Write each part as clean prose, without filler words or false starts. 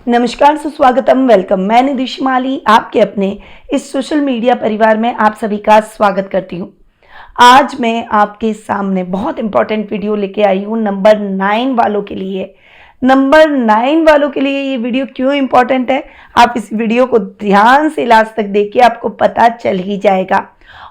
नमस्कार, सुस्वागतम, वेलकम। मैं निधि शिमाली आपके अपने इस सोशल मीडिया परिवार में आप सभी का स्वागत करती हूँ। आज मैं आपके सामने बहुत इंपॉर्टेंट वीडियो लेके आई हूँ नंबर 9 वालों के लिए। नंबर 9 वालों के लिए ये वीडियो क्यों इंपॉर्टेंट है, आप इस वीडियो को ध्यान से लास्ट तक देखिए, आपको पता चल ही जाएगा।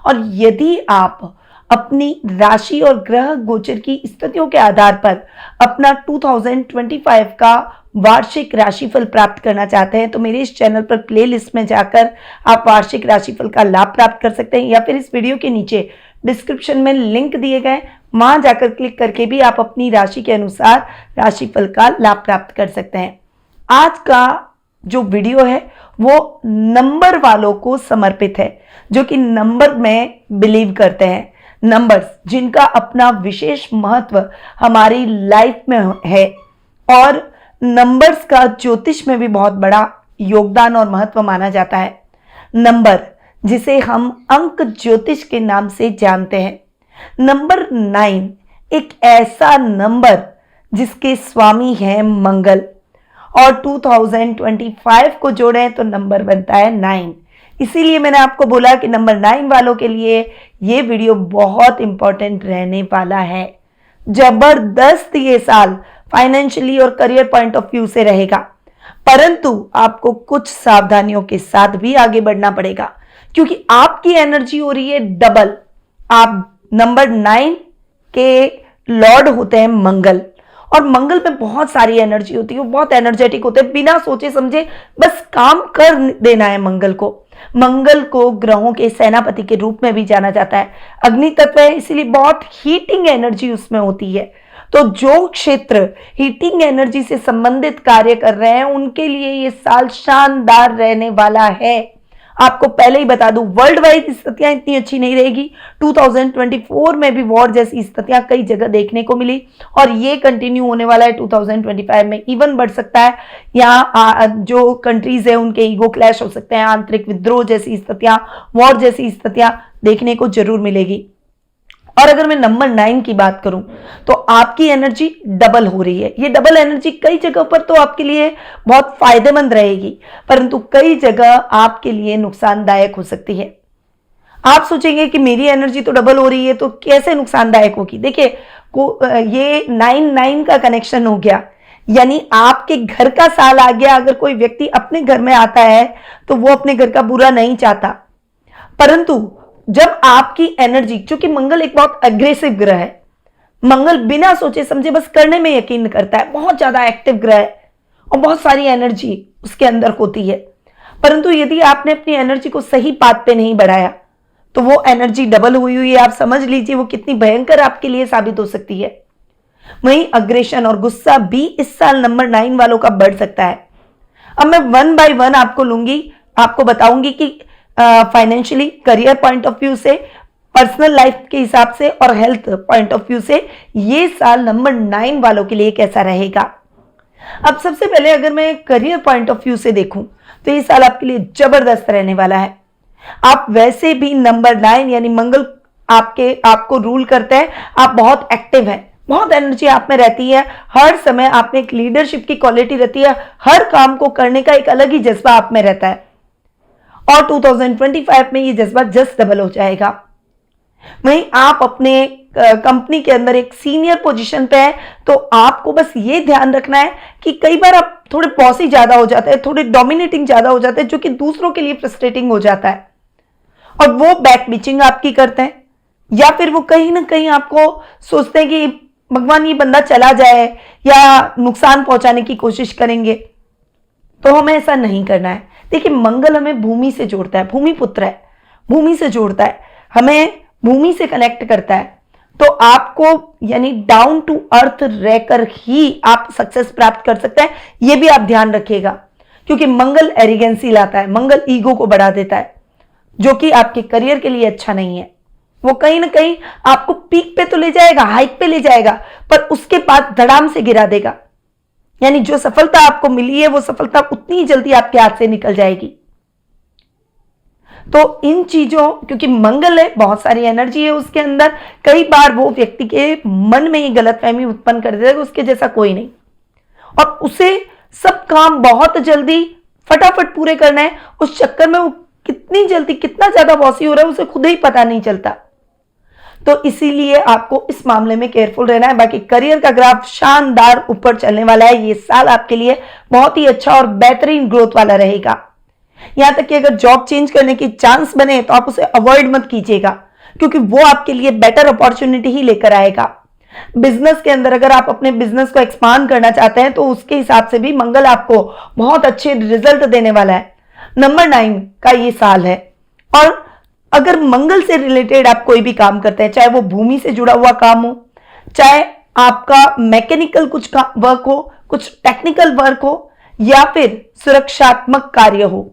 और यदि आप अपनी राशि और ग्रह गोचर की स्थितियों के आधार पर अपना 2025 का वार्षिक राशिफल प्राप्त करना चाहते हैं तो मेरे इस चैनल पर प्लेलिस्ट में जाकर आप वार्षिक राशिफल का लाभ प्राप्त कर सकते हैं, या फिर इस वीडियो के नीचे डिस्क्रिप्शन में लिंक दिए गए, वहां जाकर क्लिक करके भी आप अपनी राशि के अनुसार राशिफल का लाभ प्राप्त कर सकते हैं। आज का जो वीडियो है वो नंबर वालों को समर्पित है, जो कि नंबर में बिलीव करते हैं। नंबर्स जिनका अपना विशेष महत्व हमारी लाइफ में है, और नंबर्स का ज्योतिष में भी बहुत बड़ा योगदान और महत्व माना जाता है। नंबर जिसे हम अंक ज्योतिष के नाम से जानते हैं। नंबर 9 एक ऐसा नंबर जिसके स्वामी हैं मंगल, और 2025 को जोड़ें तो नंबर बनता है 9। इसीलिए मैंने आपको बोला कि नंबर 9 वालों के लिए ये वीडियो बहुत इंपॉर्टेंट रहने वाला है। जबरदस्त ये साल फाइनेंशियली और करियर पॉइंट ऑफ व्यू से रहेगा, परंतु आपको कुछ सावधानियों के साथ भी आगे बढ़ना पड़ेगा, क्योंकि आपकी एनर्जी हो रही है डबल। आप नंबर 9 के लॉर्ड होते हैं मंगल, और मंगल में बहुत सारी एनर्जी होती है, वो बहुत एनर्जेटिक होते हैं, बिना सोचे समझे बस काम कर देना है। मंगल को ग्रहों के सेनापति के रूप में भी जाना जाता है। अग्नि तत्व है, इसीलिए बहुत हीटिंग एनर्जी उसमें होती है। तो जो क्षेत्र हीटिंग एनर्जी से संबंधित कार्य कर रहे हैं उनके लिए ये साल शानदार रहने वाला है। आपको पहले ही बता दूं, वर्ल्ड वाइड स्थितियां इतनी अच्छी नहीं रहेगी। 2024 में भी वॉर जैसी स्थितियां कई जगह देखने को मिली, और ये कंटिन्यू होने वाला है 2025 में, इवन बढ़ सकता है। यहाँ जो कंट्रीज है उनके ईगो क्लैश हो सकते हैं, आंतरिक विद्रोह जैसी स्थितियां, वॉर जैसी स्थितियां देखने को जरूर मिलेगी। और अगर मैं नंबर 9 की बात करूं तो आपकी एनर्जी डबल हो रही है। ये डबल एनर्जी कई जगह पर तो आपके लिए बहुत फायदेमंद रहेगी, परंतु कई जगह आपके लिए नुकसानदायक हो सकती है। आप सोचेंगे कि मेरी एनर्जी तो डबल हो रही है तो कैसे नुकसानदायक होगी। देखिए, ये 9-9 का कनेक्शन हो गया, यानी आपके घर का साल आ गया। अगर कोई व्यक्ति अपने घर में आता है तो वो अपने घर का बुरा नहीं चाहता, परंतु जब आपकी एनर्जी, क्योंकि मंगल एक बहुत अग्रेसिव ग्रह है, मंगल बिना सोचे समझे बस करने में यकीन करता है, बहुत ज्यादा एक्टिव ग्रह है और बहुत सारी एनर्जी उसके अंदर होती है। परंतु यदि आपने अपनी एनर्जी को सही पाथ पे नहीं बढ़ाया तो वो एनर्जी डबल हुई है। आप समझ लीजिए वो कितनी भयंकर आपके लिए साबित हो सकती है। वहीं अग्रेशन और गुस्सा भी इस साल नंबर 9 वालों का बढ़ सकता है। अब मैं 1 बाय 1 आपको लूंगी, आपको बताऊंगी कि financially, career point of view से, पर्सनल लाइफ के हिसाब से और हेल्थ पॉइंट ऑफ व्यू से ये साल नंबर 9 वालों के लिए कैसा रहेगा। अब सबसे पहले अगर मैं करियर पॉइंट ऑफ व्यू से देखूं तो ये साल आपके लिए जबरदस्त रहने वाला है। आप वैसे भी नंबर 9 यानी मंगल आपको रूल करते हैं, आप बहुत एक्टिव हैं, बहुत एनर्जी आप में रहती है, हर समय आप में एक लीडरशिप की क्वालिटी रहती है, हर काम को करने का एक अलग ही जज्बा आप में रहता है, और 2025 में ये जज्बा जस्ट डबल हो जाएगा। वहीं आप अपने कंपनी के अंदर एक सीनियर पोजीशन पे है, तो आपको बस ये ध्यान रखना है कि कई बार आप थोड़े बॉसी ज्यादा हो जाते हैं, थोड़े डोमिनेटिंग ज्यादा हो जाते हैं, जो कि दूसरों के लिए फ्रस्ट्रेटिंग हो जाता है, और वो बैक बिचिंग आपकी करते हैं, या फिर वो कहीं ना कहीं आपको सोचते हैं कि भगवान ये बंदा चला जाए, या नुकसान पहुंचाने की कोशिश करेंगे। तो हमें ऐसा नहीं करना है। देखिए, मंगल हमें भूमि से जोड़ता है, भूमि पुत्र है, भूमि से जोड़ता है, हमें भूमि से कनेक्ट करता है। तो आपको यानी डाउन टू अर्थ रहकर ही आप सक्सेस प्राप्त कर सकते हैं, यह भी आप ध्यान रखिएगा, क्योंकि मंगल एरिगेंसी लाता है, मंगल ईगो को बढ़ा देता है, जो कि आपके करियर के लिए अच्छा नहीं है। वो कहीं ना कहीं आपको पीक पे तो ले जाएगा, हाइक पे ले जाएगा, पर उसके बाद धड़ाम से गिरा देगा। यानी जो सफलता आपको मिली है वो सफलता उतनी जल्दी आपके हाथ से निकल जाएगी। तो इन चीजों, क्योंकि मंगल है, बहुत सारी एनर्जी है उसके अंदर, कई बार वो व्यक्ति के मन में ये गलतफहमी उत्पन्न कर देता है कि उसके जैसा कोई नहीं, और उसे सब काम बहुत जल्दी फटाफट पूरे करना है, उस चक्कर में वो कितनी जल्दी कितना ज्यादा बॉसी हो रहा है उसे खुद ही पता नहीं चलता। तो इसीलिए आपको इस मामले में केयरफुल रहना है। बाकी करियर का ग्राफ शानदार ऊपर चलने वाला है। ये साल आपके लिए बहुत ही अच्छा और बेहतरीन ग्रोथ वाला रहेगा। यहां तक कि अगर जॉब चेंज करने की चांस बने तो आप उसे अवॉइड मत कीजिएगा, क्योंकि वो आपके लिए बेटर अपॉर्चुनिटी ही लेकर आएगा। बिजनेस के अंदर अगर आप अपने बिजनेस को एक्सपांड करना चाहते हैं तो उसके हिसाब से भी मंगल आपको बहुत अच्छे रिजल्ट देने वाला है। नंबर 9 का ये साल है। और अगर मंगल से रिलेटेड आप कोई भी काम करते हैं, चाहे वो भूमि से जुड़ा हुआ काम हो, चाहे आपका मैकेनिकल कुछ वर्क हो, कुछ टेक्निकल वर्क हो, या फिर सुरक्षात्मक कार्य हो,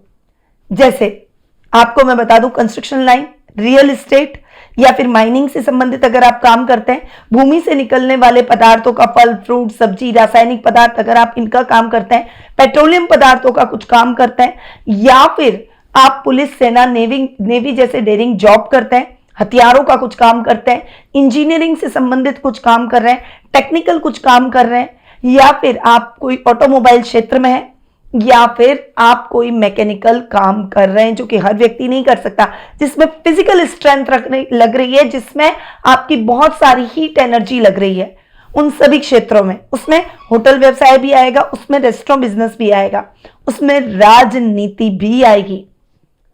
जैसे आपको मैं बता दूं कंस्ट्रक्शन लाइन, रियल एस्टेट या फिर माइनिंग से संबंधित अगर आप काम करते हैं, भूमि से निकलने वाले पदार्थों का, फल फ्रूट सब्जी रासायनिक पदार्थ अगर आप इनका काम करते हैं, पेट्रोलियम पदार्थों का कुछ काम करते हैं, या फिर आप पुलिस सेना नेवी जैसे डेयरिंग जॉब करते हैं, हथियारों का कुछ काम करते हैं, इंजीनियरिंग से संबंधित कुछ काम कर रहे हैं, टेक्निकल कुछ काम कर रहे हैं, या फिर आप कोई ऑटोमोबाइल क्षेत्र में है, या फिर आप कोई मैकेनिकल काम कर रहे हैं जो कि हर व्यक्ति नहीं कर सकता, जिसमें फिजिकल स्ट्रेंथ लग रही है, जिसमें आपकी बहुत सारी हीट एनर्जी लग रही है, उन सभी क्षेत्रों में, उसमें होटल व्यवसाय भी आएगा, उसमें रेस्टोरेंट बिजनेस भी आएगा, उसमें राजनीति भी आएगी।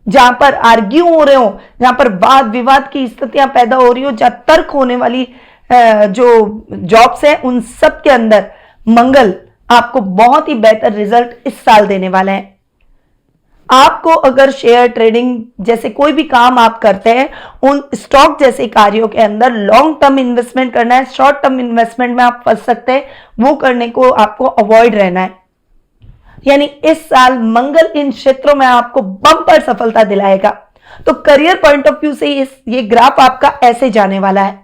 जहां पर आर्ग्यू हो रहे हो, जहां पर वाद विवाद की स्थितियां पैदा हो रही हो, जहां तर्क होने वाली जो जॉब्स है, उन सब के अंदर मंगल आपको बहुत ही बेहतर रिजल्ट इस साल देने वाले हैं। आपको अगर शेयर ट्रेडिंग जैसे कोई भी काम आप करते हैं, उन स्टॉक जैसे कार्यों के अंदर लॉन्ग टर्म इन्वेस्टमेंट करना है, शॉर्ट टर्म इन्वेस्टमेंट में आप फंस सकते हैं, वो करने को आपको अवॉइड रहना है। यानी इस साल मंगल इन क्षेत्रों में आपको बम्पर सफलता दिलाएगा। तो करियर पॉइंट ऑफ व्यू से ये ग्राफ आपका ऐसे जाने वाला है,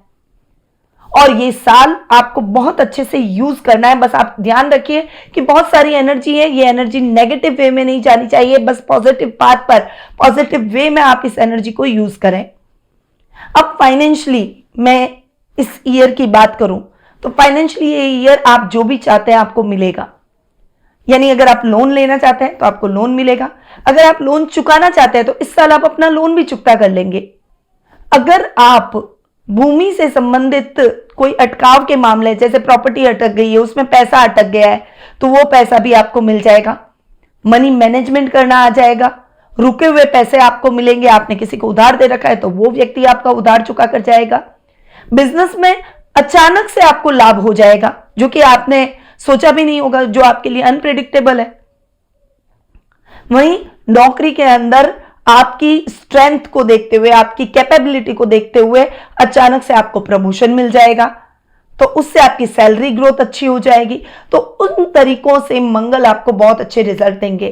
और ये साल आपको बहुत अच्छे से यूज करना है। बस आप ध्यान रखिए कि बहुत सारी एनर्जी है, ये एनर्जी नेगेटिव वे में नहीं जानी चाहिए, बस पॉजिटिव पाथ पर, पॉजिटिव वे में आप इस एनर्जी को यूज करें। अब फाइनेंशियली मैं इस ईयर की बात करूं तो फाइनेंशियली ये ईयर आप जो भी चाहते हैं आपको मिलेगा। यानी अगर आप लोन लेना चाहते हैं तो आपको लोन मिलेगा, अगर आप लोन चुकाना चाहते हैं तो इस साल आप अपना लोन भी चुकता कर लेंगे। अगर आप भूमि से संबंधित कोई अटकाव के मामले, जैसे प्रॉपर्टी अटक गई है, उसमें पैसा अटक गया है, तो वो पैसा भी आपको मिल जाएगा। मनी मैनेजमेंट करना आ जाएगा, रुके हुए पैसे आपको मिलेंगे। आपने किसी को उधार दे रखा है तो वो व्यक्ति आपका उधार चुका कर जाएगा। बिजनेस में अचानक से आपको लाभ हो जाएगा जो कि आपने सोचा भी नहीं होगा, जो आपके लिए अनप्रेडिक्टेबल है। वहीं नौकरी के अंदर आपकी स्ट्रेंथ को देखते हुए, आपकी कैपेबिलिटी को देखते हुए अचानक से आपको प्रमोशन मिल जाएगा, तो उससे आपकी सैलरी ग्रोथ अच्छी हो जाएगी। तो उन तरीकों से मंगल आपको बहुत अच्छे रिजल्ट देंगे।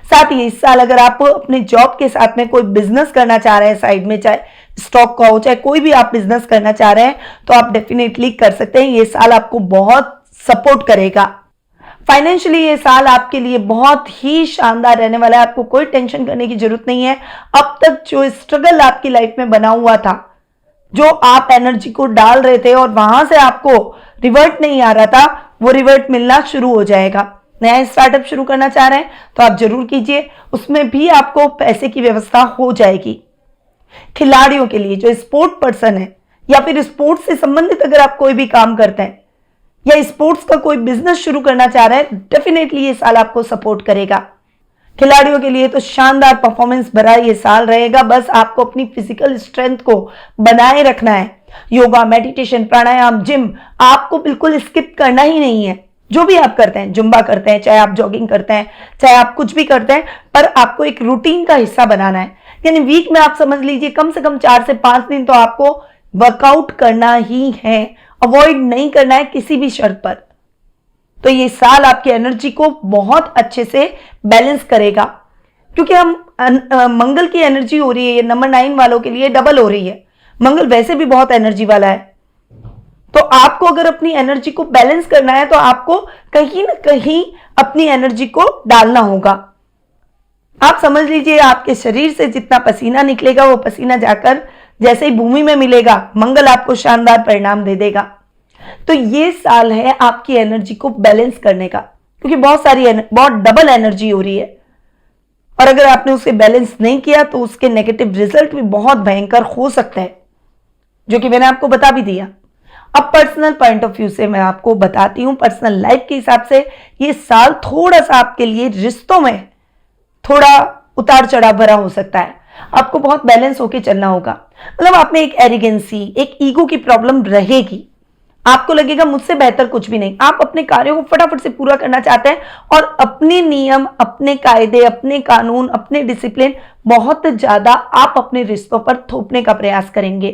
साथ ही इस साल अगर आप अपने जॉब के साथ में कोई बिजनेस करना चाह रहे हैं साइड में, चाहे स्टॉक का हो, चाहे कोई भी आप बिजनेस करना चाह रहे हैं, तो आप डेफिनेटली कर सकते हैं। ये साल आपको बहुत सपोर्ट करेगा। फाइनेंशियली ये साल आपके लिए बहुत ही शानदार रहने वाला है। आपको कोई टेंशन करने की जरूरत नहीं है। अब तक जो स्ट्रगल आपकी लाइफ में बना हुआ था, जो आप एनर्जी को डाल रहे थे और वहां से आपको रिवर्ट नहीं आ रहा था, वो रिवर्ट मिलना शुरू हो जाएगा। नया स्टार्टअप शुरू करना चाह रहे हैं तो आप जरूर कीजिए, उसमें भी आपको पैसे की व्यवस्था हो जाएगी। खिलाड़ियों के लिए, जो स्पोर्ट पर्सन है या फिर स्पोर्ट्स से संबंधित अगर आप कोई भी काम करते हैं या स्पोर्ट्स का कोई बिजनेस शुरू करना चाह रहे हैं, डेफिनेटली ये साल आपको सपोर्ट करेगा। खिलाड़ियों के लिए तो शानदार परफॉर्मेंस भरा ये साल रहेगा। बस आपको अपनी फिजिकल स्ट्रेंथ को बनाए रखना है। योगा, मेडिटेशन, प्राणायाम, जिम आपको बिल्कुल स्किप करना ही नहीं है। जो भी आप करते हैं, जुम्बा करते हैं, चाहे आप जॉगिंग करते हैं, चाहे आप कुछ भी करते हैं, पर आपको एक रूटीन का हिस्सा बनाना है। यानी वीक में आप समझ लीजिए कम से कम 4 से 5 दिन तो आपको वर्कआउट करना ही है, अवॉइड नहीं करना है किसी भी शर्त पर। तो ये साल आपकी एनर्जी को बहुत अच्छे से बैलेंस करेगा, क्योंकि हम मंगल की एनर्जी हो रही है, ये नंबर 9 वालों के लिए डबल हो रही है। मंगल वैसे भी बहुत एनर्जी वाला है, तो आपको अगर अपनी एनर्जी को बैलेंस करना है तो आपको कहीं ना कहीं अपनी एनर्जी को डालना होगा। आप समझ लीजिए आपके शरीर से जितना पसीना निकलेगा वो पसीना जाकर जैसे ही भूमि में मिलेगा, मंगल आपको शानदार परिणाम दे देगा। तो ये साल है आपकी एनर्जी को बैलेंस करने का। क्योंकि बहुत डबल एनर्जी हो रही है, और अगर आपने उसे बैलेंस नहीं किया तो उसके नेगेटिव रिजल्ट भी बहुत भयंकर हो सकता है, जो कि मैंने आपको बता भी दिया। अब पर्सनल पॉइंट ऑफ व्यू से मैं आपको बताती हूं, पर्सनल लाइफ के हिसाब से ये साल थोड़ा सा आपके लिए रिश्तों में थोड़ा उतार चढ़ाव भरा हो सकता है। आपको बहुत बैलेंस होकर चलना होगा। मतलब आप में एक एरिगेंसी, एक ईगो की प्रॉब्लम रहेगी। आपको लगेगा मुझसे बेहतर कुछ भी नहीं। आप अपने कार्यों को फटाफट से पूरा करना चाहते हैं और अपने नियम, अपने कायदे, अपने कानून, अपने डिसिप्लिन बहुत ज्यादा आप अपने रिश्तों पर थोपने का प्रयास करेंगे,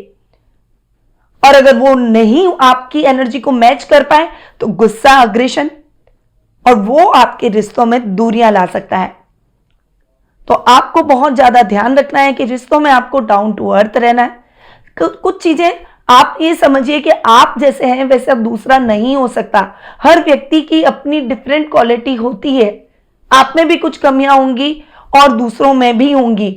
और अगर वो नहीं आपकी एनर्जी को मैच कर पाए तो गुस्सा, अग्रेशन, और वो आपके रिश्तों में दूरियां ला सकता है। तो आपको बहुत ज्यादा ध्यान रखना है कि रिश्तों में आपको डाउन टू अर्थ रहना है। कुछ चीजें आप ये समझिए कि आप जैसे हैं वैसे अब दूसरा नहीं हो सकता। हर व्यक्ति की अपनी डिफरेंट क्वालिटी होती है। आप में भी कुछ कमियां होंगी और दूसरों में भी होंगी,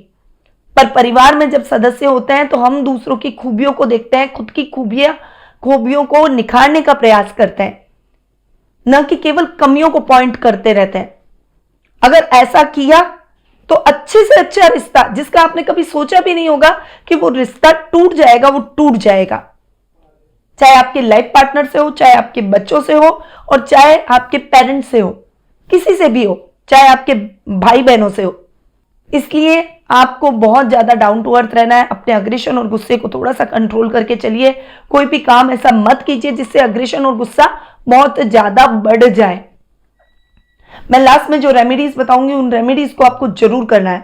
पर परिवार में जब सदस्य होते हैं तो हम दूसरों की खूबियों को देखते हैं, खुद की खूबियों को निखारने का प्रयास करते हैं, न कि केवल कमियों को पॉइंट करते रहते हैं। अगर ऐसा किया तो अच्छे से अच्छा रिश्ता, जिसका आपने कभी सोचा भी नहीं होगा कि वो रिश्ता टूट जाएगा, वो टूट जाएगा। चाहे आपके लाइफ पार्टनर से हो, चाहे आपके बच्चों से हो, और चाहे आपके पेरेंट्स से हो, किसी से भी हो, चाहे आपके भाई बहनों से हो। इसलिए आपको बहुत ज्यादा डाउन टू अर्थ रहना है। अपने अग्रेशन और गुस्से को थोड़ा सा कंट्रोल करके चलिए। कोई भी काम ऐसा मत कीजिए जिससे अग्रेशन और गुस्सा बहुत ज्यादा बढ़ जाए। मैं लास्ट में जो रेमेडीज बताऊंगी उन रेमेडीज को आपको जरूर करना है,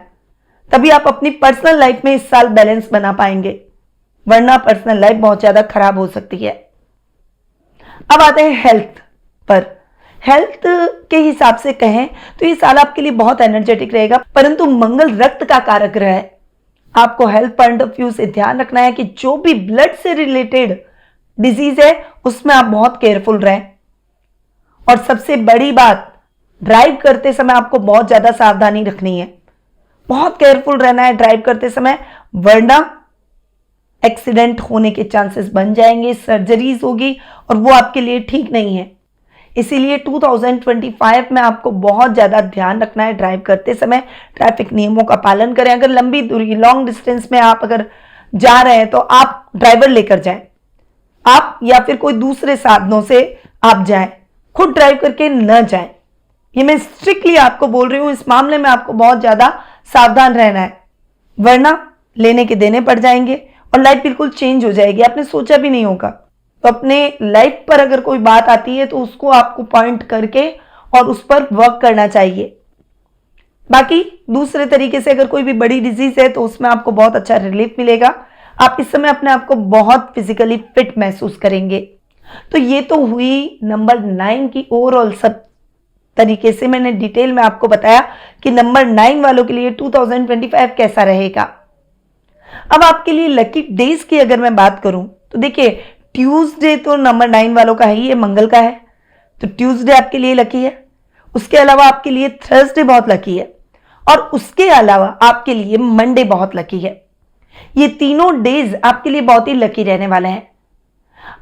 तभी आप अपनी पर्सनल लाइफ में इस साल बैलेंस बना पाएंगे, वरना पर्सनल लाइफ बहुत ज्यादा खराब हो सकती है। अब आते हैं हेल्थ पर। हेल्थ के हिसाब से कहें तो ये साल आपके लिए बहुत एनर्जेटिक रहेगा, परंतु मंगल रक्त का कारक ग्रह है। आपको हेल्थ पॉइंट ऑफ व्यू से ध्यान रखना है कि जो भी ब्लड से रिलेटेड डिजीज है उसमें आप बहुत केयरफुल रहें। और सबसे बड़ी बात, ड्राइव करते समय आपको बहुत ज्यादा सावधानी रखनी है, बहुत केयरफुल रहना है ड्राइव करते समय, वरना एक्सीडेंट होने के चांसेस बन जाएंगे, सर्जरीज होगी, और वो आपके लिए ठीक नहीं है। इसीलिए 2025 में आपको बहुत ज्यादा ध्यान रखना है ड्राइव करते समय। ट्रैफिक नियमों का पालन करें। अगर लंबी दूरी, लॉन्ग डिस्टेंस में आप अगर जा रहे हैं तो आप ड्राइवर लेकर जाएं, आप या फिर कोई दूसरे साधनों से आप जाएं, खुद ड्राइव करके न जाएं। ये मैं स्ट्रिक्टली आपको बोल रही हूं। इस मामले में आपको बहुत ज्यादा सावधान रहना है, वरना लेने के देने पड़ जाएंगे और लाइफ बिल्कुल चेंज हो जाएगी, आपने सोचा भी नहीं होगा। तो अपने लाइफ पर अगर कोई बात आती है तो उसको आपको पॉइंट करके और उस पर वर्क करना चाहिए। बाकी दूसरे तरीके से अगर कोई भी बड़ी डिजीज है तो उसमें आपको बहुत अच्छा रिलीफ मिलेगा। आप इस समय अपने आप को बहुत फिजिकली फिट महसूस करेंगे। तो ये तो हुई नंबर 9 की ओवरऑल सब तरीके से मैंने डिटेल में आपको बताया कि नंबर 9 वालों के लिए 2025 कैसा रहेगा। अब आपके लिए लकी डेज की अगर मैं बात करूं तो देखिए, ट्यूसडे तो नंबर 9 वालों का है, ये मंगल का है, तो ट्यूसडे आपके लिए लकी है। उसके अलावा आपके लिए थर्सडे बहुत लकी है, और उसके अलावा आपके लिए मंडे बहुत लकी है। ये तीनों डेज आपके लिए बहुत ही लकी रहने वाले हैं।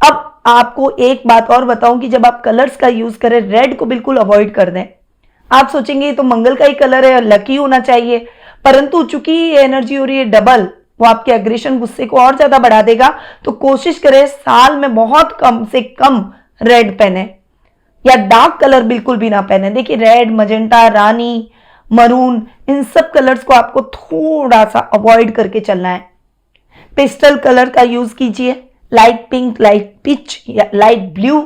अब आपको एक बात और बताऊं कि जब आप कलर्स का यूज करें, रेड को बिल्कुल अवॉइड कर दें। आप सोचेंगे ये तो मंगल का ही कलर है, लकी होना चाहिए, परंतु चूंकि ये एनर्जी हो रही है डबल, वो आपके अग्रेशन, गुस्से को और ज्यादा बढ़ा देगा। तो कोशिश करें साल में बहुत कम से कम रेड पहने, या डार्क कलर बिल्कुल भी ना पहने। देखिए, रेड, मजेंटा, रानी, मरून, इन सब कलर्स को आपको थोड़ा सा अवॉइड करके चलना है। पेस्टल कलर का यूज कीजिए, लाइट पिंक, लाइट पिच या light blue,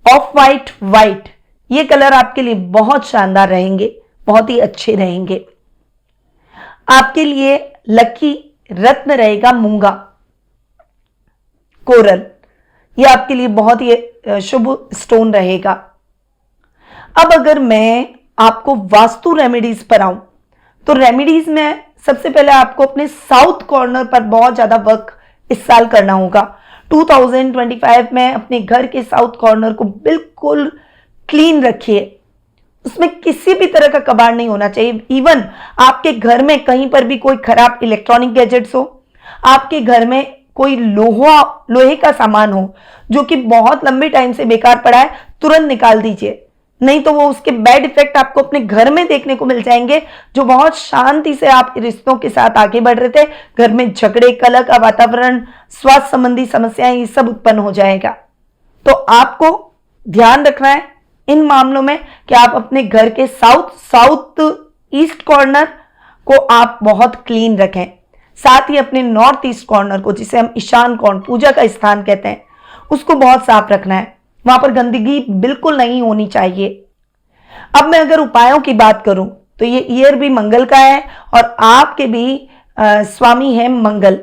of white, white, ये कलर आपके लिए बहुत शानदार रहेंगे, बहुत ही अच्छे रहेंगे। आपके लिए लकी रत्न रहेगा मूंगा, कोरल, ये आपके लिए बहुत ही शुभ स्टोन रहेगा। अब अगर मैं आपको वास्तु रेमेडीज पर आऊं तो रेमेडीज में सबसे पहले आपको अपने साउथ कॉर्नर पर बहुत ज्यादा वर्क इस साल करना होगा। 2025 में अपने घर के साउथ कॉर्नर को बिल्कुल क्लीन रखिए, उसमें किसी भी तरह का कबाड़ नहीं होना चाहिए। इवन आपके घर में कहीं पर भी कोई खराब इलेक्ट्रॉनिक गैजेट्स हो, आपके घर में कोई लोहे का सामान हो जो कि बहुत लंबे टाइम से बेकार पड़ा है, तुरंत निकाल दीजिए। नहीं तो वो उसके बैड इफेक्ट आपको अपने घर में देखने को मिल जाएंगे। जो बहुत शांति से आप रिश्तों के साथ आगे बढ़ रहे थे, घर में झगड़े, कलह का वातावरण, स्वास्थ्य संबंधी समस्याएं, ये सब उत्पन्न हो जाएगा। तो आपको ध्यान रखना है इन मामलों में कि आप अपने घर के साउथ ईस्ट कॉर्नर को आप बहुत क्लीन रखें। साथ ही अपने नॉर्थ ईस्ट कॉर्नर को, जिसे हम ईशान कोण, पूजा का स्थान कहते हैं, उसको बहुत साफ रखना है। वहां पर गंदगी बिल्कुल नहीं होनी चाहिए। अब मैं अगर उपायों की बात करूं तो ये ईयर भी मंगल का है और आपके भी स्वामी है मंगल।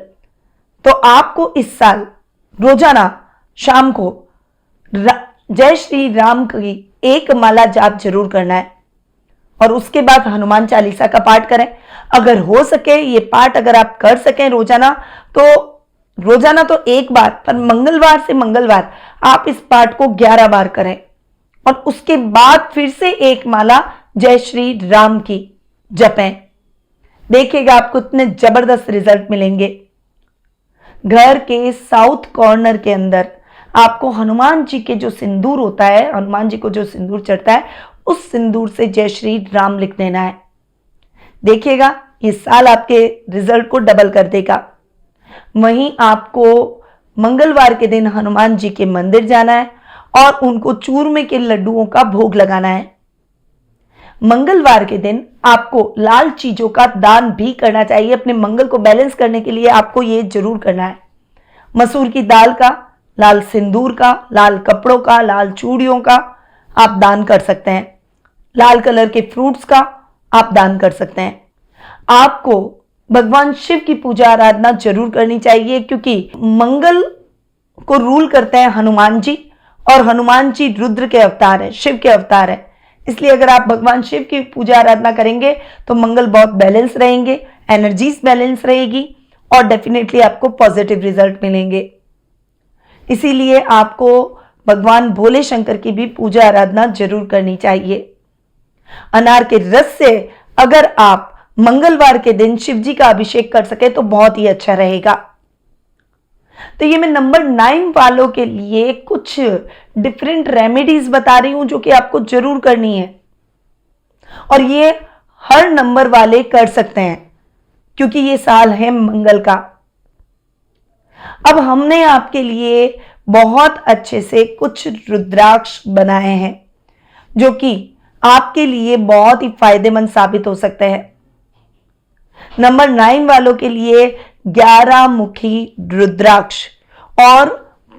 तो आपको इस साल रोजाना शाम को जय श्री राम की एक माला जाप जरूर करना है और उसके बाद हनुमान चालीसा का पाठ करें। अगर हो सके ये पाठ अगर आप कर सकें रोजाना तो एक बार, पर मंगलवार से मंगलवार आप इस पाठ को 11 बार करें और उसके बाद फिर से एक माला जय श्री राम की जपें। देखिएगा आपको इतने जबरदस्त रिजल्ट मिलेंगे। घर के साउथ कॉर्नर के अंदर आपको हनुमान जी के जो सिंदूर होता है, हनुमान जी को जो सिंदूर चढ़ता है, उस सिंदूर से जय श्री राम लिख देना है। देखिएगा ये साल आपके रिजल्ट को डबल कर देगा। वहीं आपको मंगलवार के दिन हनुमान जी के मंदिर जाना है और उनको चूरमे के लड्डुओं का भोग लगाना है। मंगलवार के दिन आपको लाल चीजों का दान भी करना चाहिए। अपने मंगल को बैलेंस करने के लिए आपको ये जरूर करना है। मसूर की दाल का, लाल सिंदूर का, लाल कपड़ों का, लाल चूड़ियों का आप दान कर सकते हैं। लाल कलर के फ्रूट्स का आप दान कर सकते हैं। आपको भगवान शिव की पूजा आराधना जरूर करनी चाहिए, क्योंकि मंगल को रूल करते हैं हनुमान जी और हनुमान जी रुद्र के अवतार है, शिव के अवतार है। इसलिए अगर आप भगवान शिव की पूजा आराधना करेंगे तो मंगल बहुत बैलेंस रहेंगे, एनर्जीज बैलेंस रहेगी और डेफिनेटली आपको पॉजिटिव रिजल्ट मिलेंगे। इसीलिए आपको भगवान भोले शंकर की भी पूजा आराधना जरूर करनी चाहिए। अनार के रस से अगर आप मंगलवार के दिन शिव जी का अभिषेक कर सके तो बहुत ही अच्छा रहेगा। तो ये मैं नंबर 9 वालों के लिए कुछ डिफरेंट रेमेडीज बता रही हूं जो कि आपको जरूर करनी है और ये हर नंबर वाले कर सकते हैं क्योंकि ये साल है मंगल का। अब हमने आपके लिए बहुत अच्छे से कुछ रुद्राक्ष बनाए हैं जो कि आपके लिए बहुत ही फायदेमंद साबित हो सकते हैं। नंबर 9 वालों के लिए 11 मुखी रुद्राक्ष और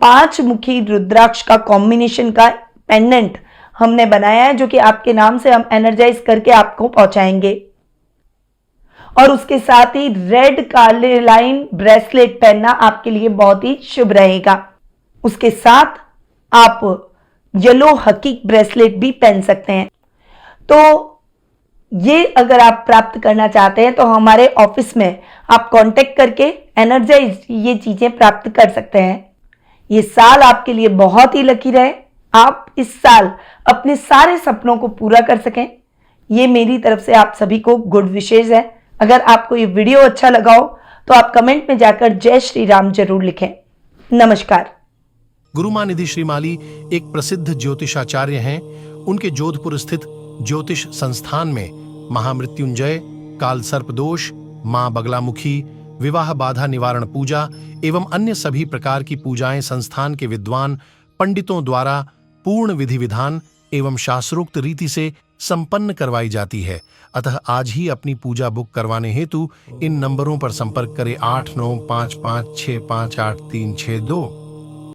5 मुखी रुद्राक्ष का कॉम्बिनेशन का पेंडेंट हमने बनाया है जो कि आपके नाम से हम एनर्जाइज करके आपको पहुंचाएंगे। और उसके साथ ही रेड कार्लिलाइन ब्रेसलेट पहनना आपके लिए बहुत ही शुभ रहेगा। उसके साथ आप येलो हकीक ब्रेसलेट भी पहन सकते हैं। तो ये अगर आप प्राप्त करना चाहते हैं तो हमारे ऑफिस में आप कांटेक्ट करके एनर्जाइज ये चीजें प्राप्त कर सकते हैं। ये साल आपके लिए बहुत ही लकी रहे, आप इस साल अपने सारे सपनों को पूरा कर सकें, ये मेरी तरफ से आप सभी को गुड विशेष है। अगर आपको ये वीडियो अच्छा लगा हो तो आप कमेंट में जाकर जय श्री राम जरूर लिखें। नमस्कार। गुरुमां निधि श्रीमाली एक प्रसिद्ध ज्योतिषाचार्य हैं। उनके जोधपुर स्थित ज्योतिष संस्थान में महामृत्युंजय, काल सर्प दोष, मां बगलामुखी, विवाह बाधा निवारण पूजा एवं अन्य सभी प्रकार की पूजाएं संस्थान के विद्वान पंडितों द्वारा पूर्ण विधि विधान एवं शास्त्रोक्त रीति से संपन्न करवाई जाती है। अतः आज ही अपनी पूजा बुक करवाने हेतु इन नंबरों पर संपर्क करें 8955658362।